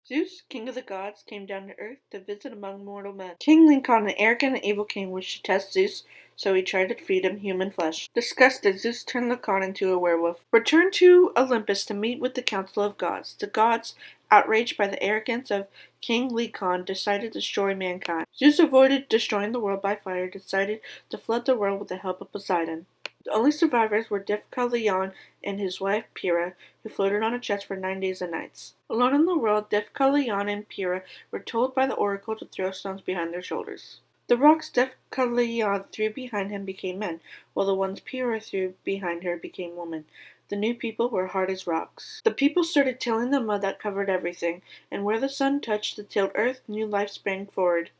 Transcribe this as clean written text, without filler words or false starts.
Zeus, king of the gods, came down to earth to visit among mortal men. King Lycaon, an arrogant and evil king, wished to test Zeus, so he tried to feed him human flesh. Disgusted, Zeus turned Lycaon into a werewolf. Returned to Olympus to meet with the council of gods. The gods, outraged by the arrogance of King Lycaon, decided to destroy mankind. Zeus avoided destroying the world by fire, decided to flood the world with the help of Poseidon. The only survivors were Deucalion and his wife Pyrrha, who floated on a chest for 9 days and nights. Alone in the world, Deucalion and Pyrrha were told by the oracle to throw stones behind their shoulders. The rocks Deucalion threw behind him became men, while the ones Pyrrha threw behind her became women. The new people were hard as rocks. The people started tilling the mud that covered everything, and where the sun touched the tilled earth, new life sprang forward.